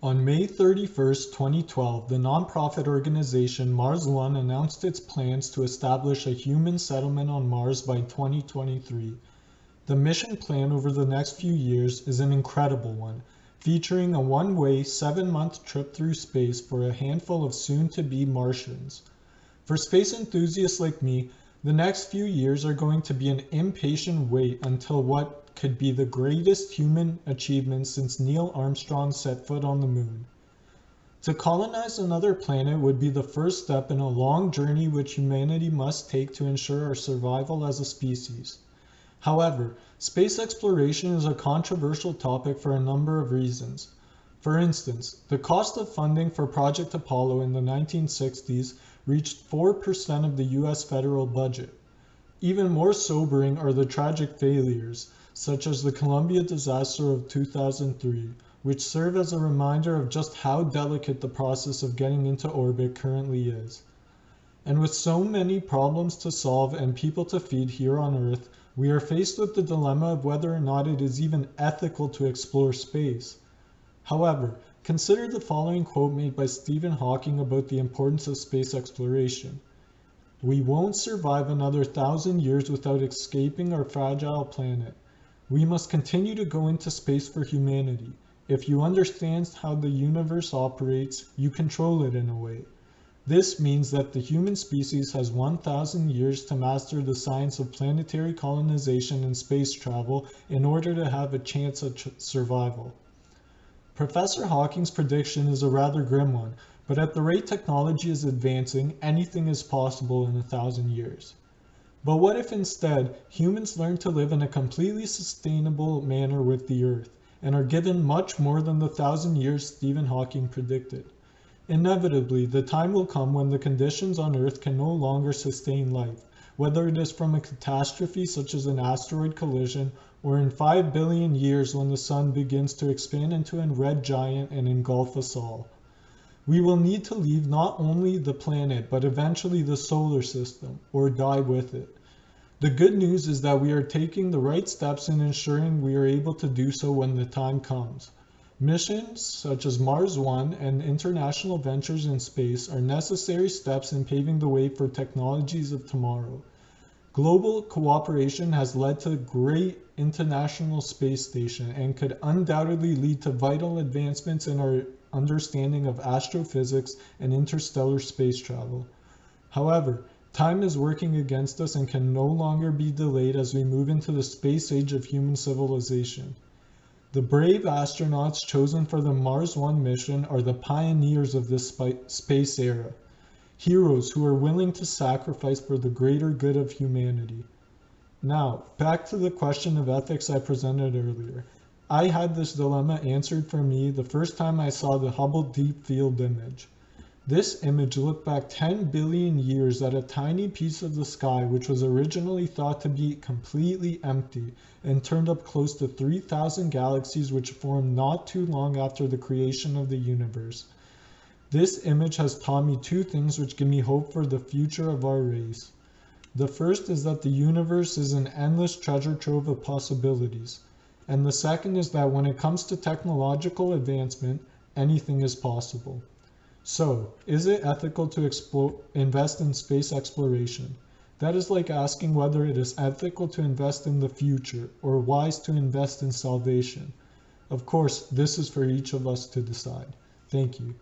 On May 31st, 2012, the nonprofit organization Mars One announced its plans to establish a human settlement on Mars by 2023. The mission plan over the next few years is an incredible one, featuring a one-way 7-month trip through space for a handful of soon-to-be Martians. For space enthusiasts like me, the next few years are going to be an impatient wait until what could be the greatest human achievement since Neil Armstrong set foot on the moon. To colonize another planet would be the first step in a long journey which humanity must take to ensure our survival as a species. However, space exploration is a controversial topic for a number of reasons. For instance, the cost of funding for Project Apollo in the 1960s reached 4% of the US federal budget. Even more sobering are the tragic failures, such as the Columbia disaster of 2003, which serve as a reminder of just how delicate the process of getting into orbit currently is. And with so many problems to solve and people to feed here on Earth, we are faced with the dilemma of whether or not it is even ethical to explore space. However, consider the following quote made by Stephen Hawking about the importance of space exploration. "We won't survive another 1,000 years without escaping our fragile planet. We must continue to go into space for humanity. If you understand how the universe operates, you control it in a way. This means that the human species has 1,000 years to master the science of planetary colonization and space travel in order to have a chance at survival." Professor Hawking's prediction is a rather grim one, but at the rate technology is advancing, anything is possible in 1,000 years. But what if instead humans learn to live in a completely sustainable manner with the Earth, and are given much more than the 1,000 years Stephen Hawking predicted? Inevitably, the time will come when the conditions on Earth can no longer sustain life, whether it is from a catastrophe such as an asteroid collision, or in 5 billion years when the sun begins to expand into a red giant and engulf us all. We will need to leave not only the planet, but eventually the solar system, or die with it. The good news is that we are taking the right steps in ensuring we are able to do so when the time comes. Missions such as Mars One and international ventures in space are necessary steps in paving the way for technologies of tomorrow. Global cooperation has led to a great international space station and could undoubtedly lead to vital advancements in our understanding of astrophysics and interstellar space travel. However, time is working against us and can no longer be delayed as we move into the space age of human civilization. The brave astronauts chosen for the Mars One mission are the pioneers of this space era, heroes who are willing to sacrifice for the greater good of humanity. Now, back to the question of ethics I presented earlier. I had this dilemma answered for me the first time I saw the Hubble Deep Field image. This image looked back 10 billion years at a tiny piece of the sky which was originally thought to be completely empty and turned up close to 3,000 galaxies which formed not too long after the creation of the universe. This image has taught me two things which give me hope for the future of our race. The first is that the universe is an endless treasure trove of possibilities. And the second is that when it comes to technological advancement, anything is possible. So, is it ethical to invest in space exploration? That is like asking whether it is ethical to invest in the future or wise to invest in salvation. Of course, this is for each of us to decide. Thank you.